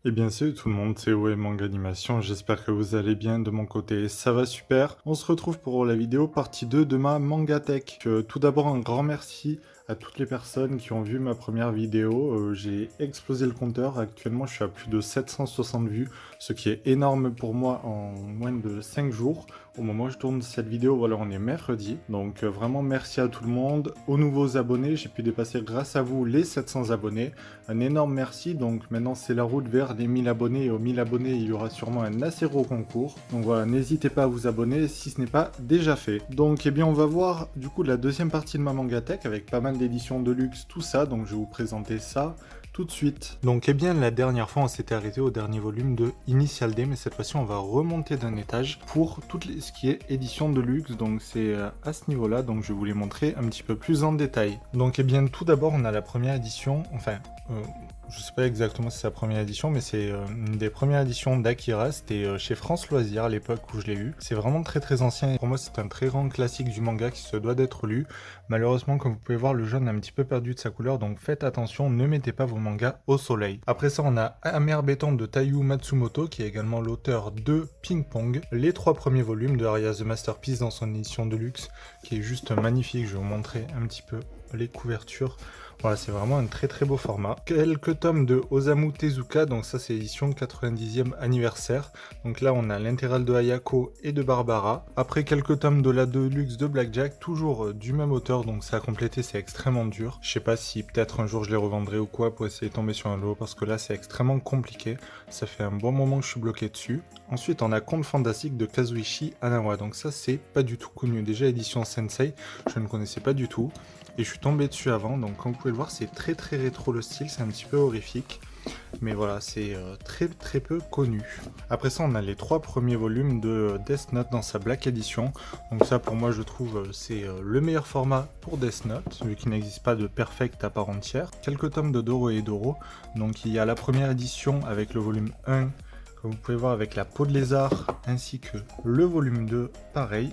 Eh bien salut tout le monde, c'est OM Manga Animation, j'espère que vous allez bien de mon côté, ça va super. On se retrouve pour la vidéo partie 2 de ma Manga Tech. Tout d'abord un grand merci à toutes les personnes qui ont vu ma première vidéo, j'ai explosé le compteur, actuellement je suis à plus de 760 vues, ce qui est énorme pour moi en moins de 5 jours. Au moment où je tourne cette vidéo, voilà, on est mercredi, donc vraiment merci à tout le monde. Aux nouveaux abonnés, j'ai pu dépasser grâce à vous les 700 abonnés. Un énorme merci, donc maintenant c'est la route vers les 1000 abonnés, et aux 1000 abonnés il y aura sûrement un assez gros concours. Donc voilà, n'hésitez pas à vous abonner si ce n'est pas déjà fait. Donc eh bien on va voir du coup la deuxième partie de ma Manga Tech avec pas mal d'éditions de luxe, tout ça, donc je vais vous présenter ça tout de suite. Donc eh bien la dernière fois on s'était arrêté au dernier volume de Initial D, mais cette fois-ci on va remonter d'un étage pour tout ce qui est édition de luxe, donc c'est à ce niveau-là, donc je vais vous les montrer un petit peu plus en détail. Donc eh bien tout d'abord on a la première édition, enfin je sais pas exactement si c'est la première édition, mais c'est une des premières éditions d'Akira. C'était chez France Loisirs à l'époque où je l'ai eu. C'est vraiment très très ancien et pour moi c'est un très grand classique du manga qui se doit d'être lu. Malheureusement, comme vous pouvez voir, le jaune a un petit peu perdu de sa couleur, donc faites attention, ne mettez pas vos mangas au soleil. Après ça, on a Amer Béton de Taiyu Matsumoto, qui est également l'auteur de Ping Pong. Les 3 premiers volumes de Aria the Masterpiece dans son édition de luxe, qui est juste magnifique. Je vais vous montrer un petit peu les couvertures. Voilà, c'est vraiment un très très beau format. Quelques tomes de Osamu Tezuka, donc ça c'est l'édition 90e anniversaire. Donc là on a l'intégrale de Hayako et de Barbara. Après quelques tomes de la Deluxe de Blackjack, toujours du même auteur, donc ça a complété, c'est extrêmement dur. Je sais pas si peut-être un jour je les revendrai ou quoi pour essayer de tomber sur un lot, parce que là c'est extrêmement compliqué. Ça fait un bon moment que je suis bloqué dessus. Ensuite on a Conte Fantastique de Kazuichi Hanawa, donc ça c'est pas du tout connu. Déjà édition Sensei, je ne connaissais pas du tout. Et je suis tombé dessus avant, donc comme vous pouvez le voir, c'est très très rétro le style, c'est un petit peu horrifique. Mais voilà, c'est très très peu connu. Après ça, on a les 3 premiers volumes de Death Note dans sa Black Edition. Donc ça, pour moi, je trouve, c'est le meilleur format pour Death Note, vu qu'il n'existe pas de Perfect à part entière. Quelques tomes de Doro et Doro. Donc il y a la première édition avec le volume 1, comme vous pouvez voir, avec la peau de lézard, ainsi que le volume 2, pareil.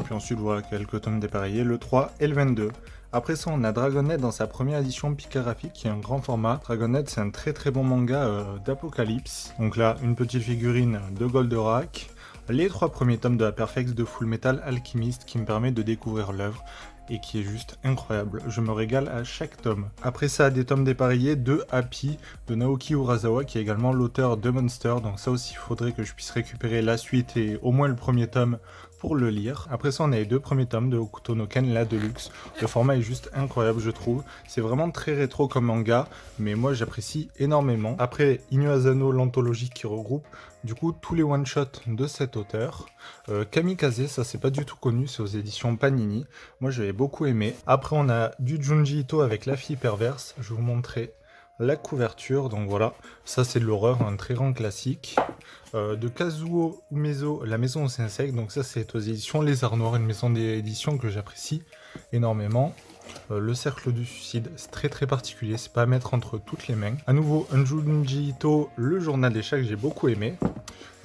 Puis ensuite, voilà, quelques tomes dépareillés, le 3 et le 22. Après ça, on a Dragonette dans sa première édition Picographique, qui est un grand format. Dragonette, c'est un très très bon manga d'Apocalypse. Donc là, une petite figurine de Goldorak. Les 3 premiers tomes de la Perfect de Full Metal Alchemist, qui me permet de découvrir l'œuvre et qui est juste incroyable. Je me régale à chaque tome. Après ça, des tomes dépareillés de Happy de Naoki Urasawa, qui est également l'auteur de Monster. Donc ça aussi, il faudrait que je puisse récupérer la suite et au moins le premier tome pour le lire. Après ça, on a les 2 premiers tomes de Hokuto no Ken, la Deluxe. Le format est juste incroyable, je trouve. C'est vraiment très rétro comme manga, mais moi j'apprécie énormément. Après, Inuyasano, l'anthologie qui regroupe du coup tous les one-shots de cet auteur. Kamikaze, ça c'est pas du tout connu, c'est aux éditions Panini. Moi j'avais beaucoup aimé. Après, on a du Junji Ito avec La Fille Perverse. Je vais vous montrer la couverture, donc voilà, ça c'est de l'horreur, un très grand classique. De Kazuo Umezo, La Maison aux Insectes, donc ça c'est aux éditions Les Arts Noirs, une maison d'édition que j'apprécie énormément. Le Cercle du Suicide, c'est très très particulier, c'est pas à mettre entre toutes les mains. À nouveau, un Junji Ito, Le Journal des Chats que j'ai beaucoup aimé.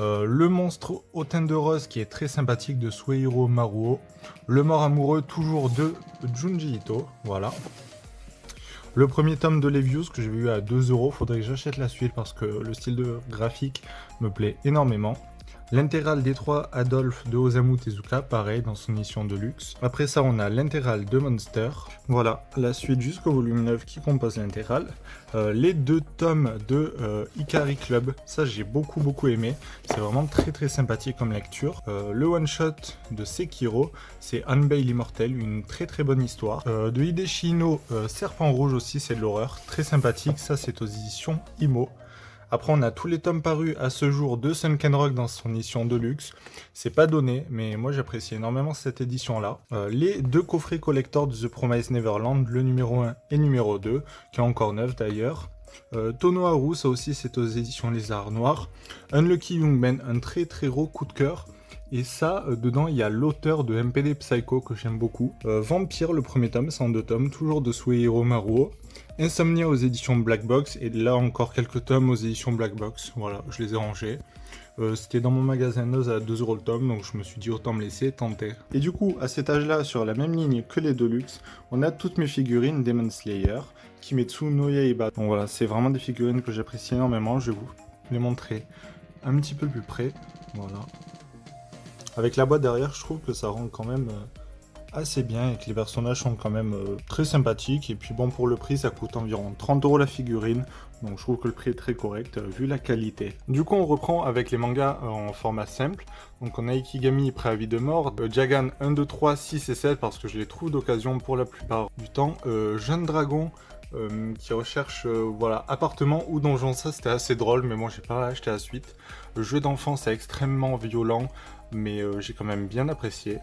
Le Monstre au teint de rose qui est très sympathique de Suehiro Maruo. Le Mort amoureux toujours de Junji Ito, voilà. Le premier tome de Levius que j'ai eu à 2€, faudrait que j'achète la suite parce que le style de graphique me plaît énormément. L'intégrale des 3 Adolphe de Osamu Tezuka, pareil dans son édition de luxe. Après ça, on a l'intégrale de Monster. Voilà, la suite jusqu'au volume 9 qui compose l'intégrale. Les 2 tomes de Ikari Club, ça j'ai beaucoup aimé. C'est vraiment très très sympathique comme lecture. Le one-shot de Sekiro, c'est Unveil l'Immortel, une très très bonne histoire. De Hideshi Ino, Serpent Rouge aussi, c'est de l'horreur, très sympathique. Ça c'est aux éditions Imo. Après, on a tous les tomes parus à ce jour de Sunken Rock dans son édition de luxe. C'est pas donné, mais moi j'apprécie énormément cette édition-là. Les 2 coffrets collector de The Promised Neverland, le numéro 1 et numéro 2, qui est encore neuf d'ailleurs. Tonoharu, ça aussi c'est aux éditions Les Arts Noirs. Unlucky Young Men, un très très gros coup de cœur. Et ça, dedans, il y a l'auteur de MPD Psycho que j'aime beaucoup. Vampire, le premier tome, c'est en 2 tomes, toujours de Suehiro Maruo. Insomnia aux éditions Black Box, et là encore quelques tomes aux éditions Black Box. Voilà, je les ai rangés. C'était dans mon magasin Noz à 2€ le tome, donc je me suis dit autant me laisser tenter. Et du coup, à cet âge-là, sur la même ligne que les Deluxe, on a toutes mes figurines Demon Slayer, Kimetsu no Yaiba. Donc voilà, c'est vraiment des figurines que j'apprécie énormément, je vais vous les montrer un petit peu plus près. Voilà. Avec la boîte derrière, je trouve que ça rend quand même assez bien et que les personnages sont quand même très sympathiques. Et puis bon, pour le prix, ça coûte environ 30 € la figurine. Donc je trouve que le prix est très correct vu la qualité. Du coup, on reprend avec les mangas en format simple. Donc on a Ikigami, Préavis de mort, Jagan 1, 2, 3, 6 et 7 parce que je les trouve d'occasion pour la plupart du temps. Jeune Dragon qui recherche voilà, appartement ou donjon, ça c'était assez drôle, mais moi j'ai pas acheté la suite. Le jeu d'enfant c'est extrêmement violent, mais j'ai quand même bien apprécié.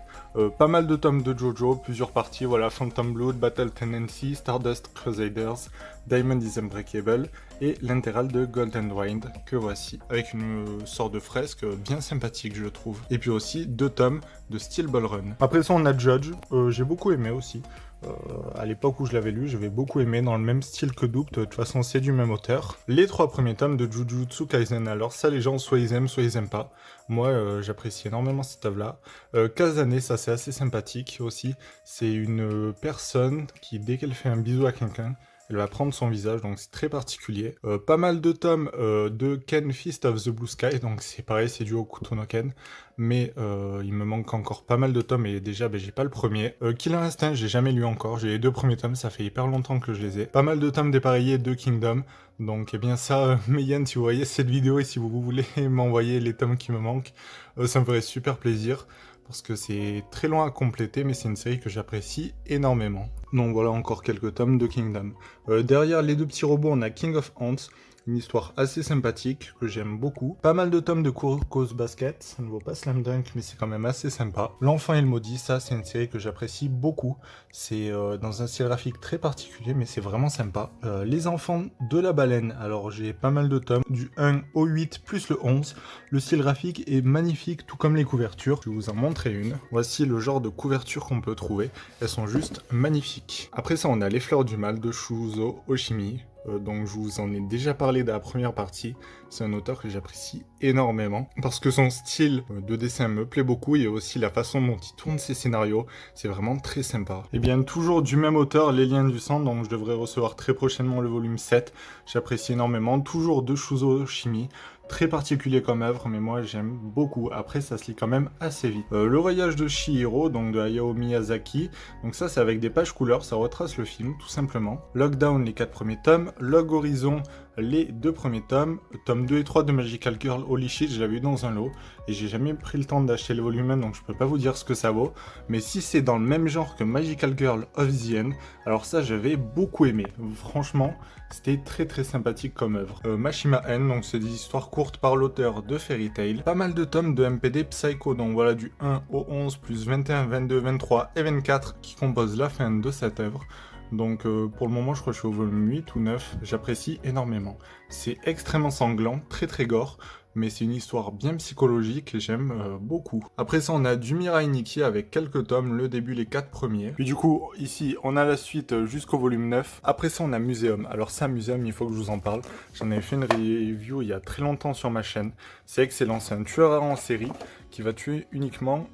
Pas mal de tomes de JoJo, plusieurs parties, voilà, Phantom Blood, Battle Tendency, Stardust Crusaders, Diamond is Unbreakable et l'intégrale de Golden Wind que voici, avec une sorte de fresque bien sympathique je trouve. Et puis aussi 2 tomes de Steel Ball Run. Après ça on a Judge, j'ai beaucoup aimé aussi. À l'époque où je l'avais lu, j'avais beaucoup aimé, dans le même style que Doubt, de toute façon c'est du même auteur. Les 3 premiers tomes de Jujutsu Kaisen, alors ça les gens soit ils aiment pas. Moi j'apprécie énormément cette œuvre là. Kazane, ça c'est assez sympathique aussi, c'est une personne qui dès qu'elle fait un bisou à quelqu'un, elle va prendre son visage, donc c'est très particulier. Pas mal de tomes de Ken Fist of the Blue Sky, donc c'est pareil, c'est du Hokuto no Ken, mais il me manque encore pas mal de tomes et déjà j'ai pas le premier. Killer Instinct, j'ai jamais lu encore, j'ai les 2 premiers tomes, ça fait hyper longtemps que je les ai. Pas mal de tomes dépareillés de Kingdom, donc eh bien ça, Megan, si vous voyez cette vidéo et si vous voulez m'envoyer les tomes qui me manquent, ça me ferait super plaisir. Parce que c'est très loin à compléter, mais c'est une série que j'apprécie énormément. Donc voilà encore quelques tomes de Kingdom. Derrière les 2 petits robots, on a King of Ants, une histoire assez sympathique, que j'aime beaucoup. Pas mal de tomes de Kuroko's Basket, ça ne vaut pas Slam Dunk, mais c'est quand même assez sympa. L'Enfant et le Maudit, ça c'est une série que j'apprécie beaucoup. C'est dans un style graphique très particulier, mais c'est vraiment sympa. Les Enfants de la Baleine, alors j'ai pas mal de tomes, du 1 au 8 plus le 11. Le style graphique est magnifique, tout comme les couvertures. Je vais vous en montrer une. Voici le genre de couverture qu'on peut trouver. Elles sont juste magnifiques. Après ça, on a Les Fleurs du Mal de Shuzo Oshimi. Donc je vous en ai déjà parlé dans la première partie. C'est un auteur que j'apprécie énormément parce que son style de dessin me plaît beaucoup et aussi la façon dont il tourne ses scénarios, c'est vraiment très sympa. Et bien toujours du même auteur, Les Liens du Sang, donc je devrais recevoir très prochainement le volume 7. J'apprécie énormément, toujours de Shuzo Oshimi. Très particulier comme œuvre, mais moi j'aime beaucoup. Après, ça se lit quand même assez vite. Le voyage de Chihiro, donc de Hayao Miyazaki. Donc ça, c'est avec des pages couleurs, ça retrace le film, tout simplement. Lockdown, les 4 premiers tomes. Log Horizon, les 2 premiers tomes. Tomes 2 et 3 de Magical Girl Holy Shit, je l'avais eu dans un lot. Et j'ai jamais pris le temps d'acheter le volume 1, donc je peux pas vous dire ce que ça vaut. Mais si c'est dans le même genre que Magical Girl of the End, alors ça, j'avais beaucoup aimé. Franchement, c'était très très sympathique comme œuvre. Mashima N, donc c'est des histoires courtes par l'auteur de Fairy Tail. Pas mal de tomes de MPD Psycho, donc voilà du 1 au 11 plus 21, 22, 23 et 24 qui composent la fin de cette œuvre. Donc pour le moment je crois que je suis au volume 8 ou 9, j'apprécie énormément. C'est extrêmement sanglant, très très gore, mais c'est une histoire bien psychologique et j'aime beaucoup. Après ça, on a du Mirai Nikki avec quelques tomes, le début, les 4 premiers. Puis du coup, ici, on a la suite jusqu'au volume 9. Après ça, on a Museum. Alors ça, Museum, il faut que je vous en parle. J'en avais fait une review il y a très longtemps sur ma chaîne. C'est excellent, c'est un tueur en série qui va tuer uniquement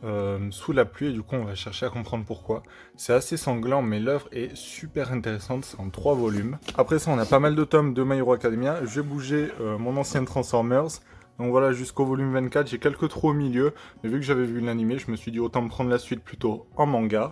sous la pluie et du coup, on va chercher à comprendre pourquoi. C'est assez sanglant, mais l'œuvre est super intéressante, c'est en 3 volumes. Après ça, on a pas mal de tomes de My Hero Academia. Je vais bouger mon ancien Transformers. Donc voilà, jusqu'au volume 24, j'ai quelques trous au milieu, mais vu que j'avais vu l'animé, je me suis dit autant prendre la suite plutôt en manga.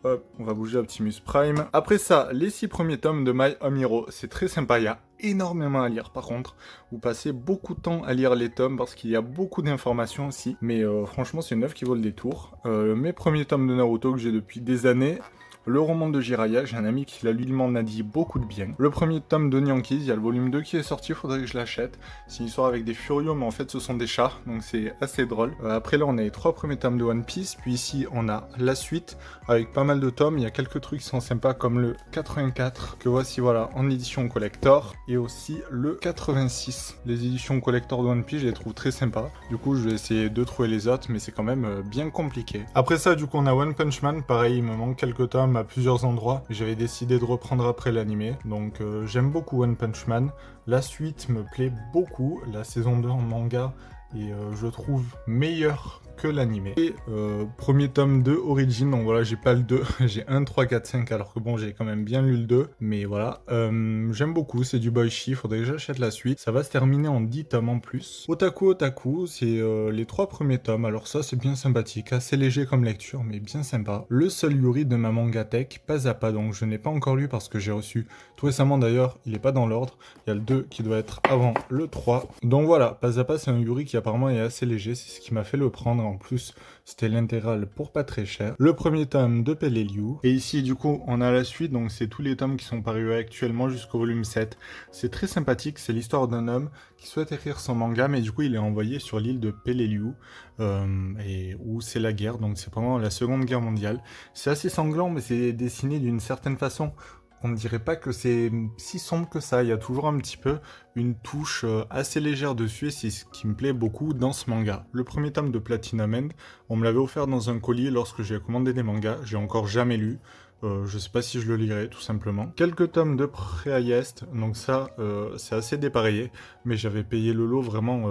Hop, on va bouger Optimus Prime. Après ça, les 6 premiers tomes de My Home Hero, c'est très sympa, il y a énormément à lire par contre. Vous passez beaucoup de temps à lire les tomes parce qu'il y a beaucoup d'informations aussi, mais franchement c'est une œuvre qui vaut le détour. Mes premiers tomes de Naruto que j'ai depuis des années. Le roman de Jiraiya, j'ai un ami qui l'a lu, il m'en a dit beaucoup de bien. Le premier tome de Nyankees, il y a le volume 2 qui est sorti, faudrait que je l'achète. C'est une histoire avec des furios, mais en fait ce sont des chats, donc c'est assez drôle. Après là, on a les 3 premiers tomes de One Piece, puis ici on a la suite, avec pas mal de tomes. Il y a quelques trucs qui sont sympas, comme le 84, que voici voilà, en édition collector, et aussi le 86. Les éditions collector de One Piece, je les trouve très sympas. Du coup, je vais essayer de trouver les autres, mais c'est quand même bien compliqué. Après ça, du coup, on a One Punch Man, pareil, il me manque quelques tomes à plusieurs endroits, et j'avais décidé de reprendre après l'animé, donc j'aime beaucoup One Punch Man. La suite me plaît beaucoup, la saison 2 en manga et je trouve meilleur que l'animé. Et premier tome de Origin, donc voilà, j'ai pas le 2, j'ai 1, 3, 4, 5, alors que bon, j'ai quand même bien lu le 2, mais voilà, j'aime beaucoup, c'est du boishi, faudrait que j'achète la suite. Ça va se terminer en 10 tomes en plus. Otaku Otaku, c'est les 3 premiers tomes, alors ça c'est bien sympathique, assez léger comme lecture, mais bien sympa. Le seul Yuri de ma mangatech, pas à pas, donc je n'ai pas encore lu parce que j'ai reçu tout récemment d'ailleurs, il est pas dans l'ordre, il y a le 2 qui doit être avant le 3. Donc voilà, pas à pas, c'est un Yuri qui apparemment est assez léger, c'est ce qui m'a fait le prendre. En plus, c'était l'intégrale pour pas très cher. Le premier tome de Peleliu. Et ici, du coup, on a la suite, donc c'est tous les tomes qui sont parus actuellement jusqu'au volume 7. C'est très sympathique, c'est l'histoire d'un homme qui souhaite écrire son manga, mais du coup, il est envoyé sur l'île de Peleliu, et où c'est la guerre, donc c'est pendant la Seconde Guerre mondiale. C'est assez sanglant, mais c'est dessiné d'une certaine façon. On ne dirait pas que c'est si sombre que ça, il y a toujours un petit peu une touche assez légère dessus et c'est ce qui me plaît beaucoup dans ce manga. Le premier tome de Platinum End, on me l'avait offert dans un colis lorsque j'ai commandé des mangas, j'ai encore jamais lu. Je sais pas si je le lirai tout simplement. Quelques tomes de Preayest, donc ça c'est assez dépareillé, mais j'avais payé le lot vraiment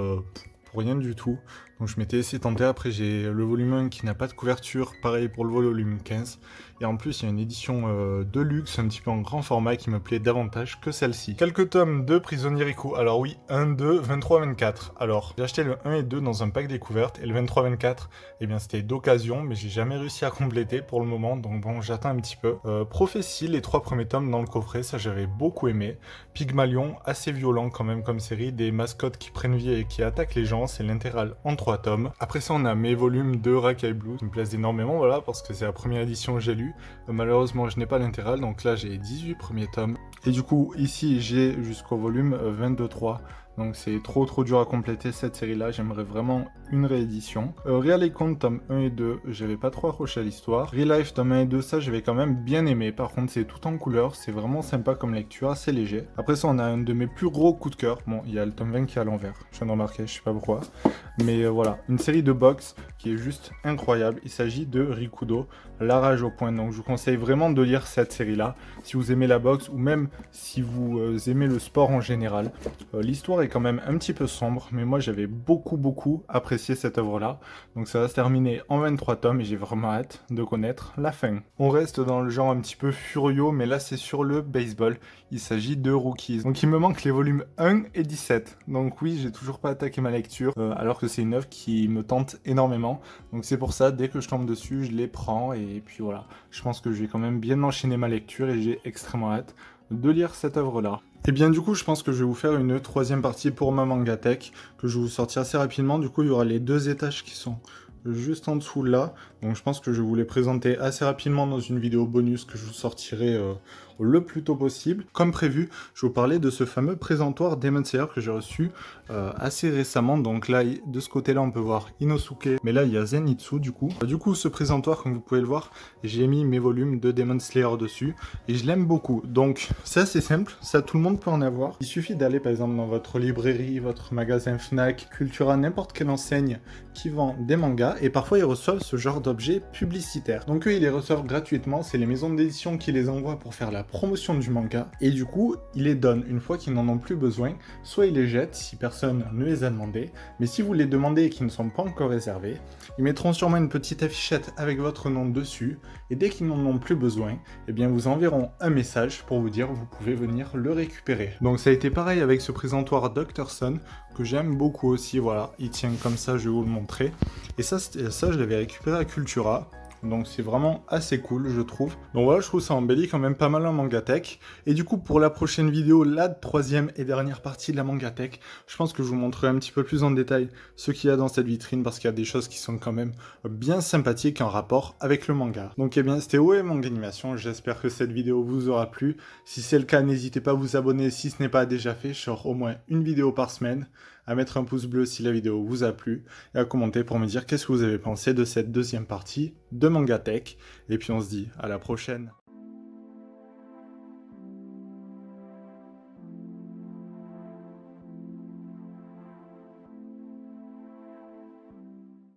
pour rien du tout. Donc je m'étais laissé tenter, après j'ai le volume 1 qui n'a pas de couverture, pareil pour le volume 15. Et en plus il y a une édition de luxe, un petit peu en grand format qui me plaît davantage que celle-ci. Quelques tomes de Prisonnier Riku, alors oui, 1, 2, 23, 24. Alors j'ai acheté le 1 et 2 dans un pack découverte, et le 23, 24, eh bien c'était d'occasion, mais j'ai jamais réussi à compléter pour le moment, donc bon j'attends un petit peu. Prophétie, les 3 premiers tomes dans le coffret, ça j'avais beaucoup aimé. Pygmalion, assez violent quand même comme série, des mascottes qui prennent vie et qui attaquent les gens, c'est l'intégrale en 3 tomes. Après ça on a mes volumes de Rakai Blue, qui me plaisent énormément, voilà, parce que c'est la première édition que j'ai lue. Malheureusement je n'ai pas l'intégrale, donc là j'ai 18 premiers tomes. Et du coup ici j'ai jusqu'au volume 22-3. Donc c'est trop dur à compléter cette série-là, j'aimerais vraiment une réédition. Real Icon tome 1 et 2, j'avais pas trop accroché à l'histoire. Real Life tome 1 et 2, ça j'avais quand même bien aimé, par contre c'est tout en couleur, c'est vraiment sympa comme lecture, assez léger. Après ça on a un de mes plus gros coups de cœur, bon il y a le tome 20 qui est à l'envers, je viens de remarquer, je sais pas pourquoi. Mais voilà, une série de box qui est juste incroyable, il s'agit de Rikudo, La Rage au point, donc je vous conseille vraiment de lire cette série-là, si vous aimez la boxe ou même si vous aimez le sport en général. L'histoire est quand même un petit peu sombre, mais moi j'avais beaucoup apprécié cette œuvre-là. Donc ça va se terminer en 23 tomes et j'ai vraiment hâte de connaître la fin. On reste dans le genre un petit peu furio, mais là c'est sur le baseball. Il s'agit de Rookies. Donc il me manque les volumes 1 et 17. Donc oui, j'ai toujours pas attaqué ma lecture, alors que c'est une œuvre qui me tente énormément. Donc c'est pour ça, dès que je tombe dessus, je les prends et puis voilà. Je pense que je vais quand même bien enchaîner ma lecture et j'ai extrêmement hâte de lire cette œuvre-là. Et bien du coup je pense que je vais vous faire une troisième partie pour ma mangatech que je vais vous sortir assez rapidement. Du coup il y aura les 2 étages qui sont juste en dessous là, donc je pense que je vais vous les présenter assez rapidement dans une vidéo bonus que je vous sortirai le plus tôt possible. Comme prévu, je vais vous parler de ce fameux présentoir Demon Slayer que j'ai reçu assez récemment. Donc là, de ce côté-là, on peut voir Inosuke, mais là, il y a Zenitsu du coup. Du coup, ce présentoir, comme vous pouvez le voir, j'ai mis mes volumes de Demon Slayer dessus, et je l'aime beaucoup. Donc, c'est assez simple, ça tout le monde peut en avoir. Il suffit d'aller par exemple dans votre librairie, votre magasin Fnac, Cultura, n'importe quelle enseigne qui vend des mangas, et parfois ils reçoivent ce genre d'objets publicitaires. Donc eux, ils les reçoivent gratuitement, c'est les maisons d'édition qui les envoient pour faire la promotion du manga, et du coup, ils les donnent une fois qu'ils n'en ont plus besoin, soit ils les jettent si personne ne les a demandés, mais si vous les demandez et qu'ils ne sont pas encore réservés, ils mettront sûrement une petite affichette avec votre nom dessus, et dès qu'ils n'en ont plus besoin, eh bien vous enverront un message pour vous dire vous pouvez venir le récupérer. Donc ça a été pareil avec ce présentoir Dr. Sun, que j'aime beaucoup aussi, voilà, il tient comme ça, je vais vous le montrer, et ça je l'avais récupéré à Cultura. Donc c'est vraiment assez cool, je trouve. Donc voilà, je trouve ça embellit quand même pas mal en mangatech. Et du coup, pour la prochaine vidéo, la troisième et dernière partie de la mangatech, je pense que je vous montrerai un petit peu plus en détail ce qu'il y a dans cette vitrine, parce qu'il y a des choses qui sont quand même bien sympathiques en rapport avec le manga. Donc eh bien, c'était OE Manga Animation, j'espère que cette vidéo vous aura plu. Si c'est le cas, n'hésitez pas à vous abonner si ce n'est pas déjà fait, je sors au moins une vidéo par semaine, à mettre un pouce bleu si la vidéo vous a plu, et à commenter pour me dire qu'est-ce que vous avez pensé de cette deuxième partie de mangatech. Et puis on se dit à la prochaine.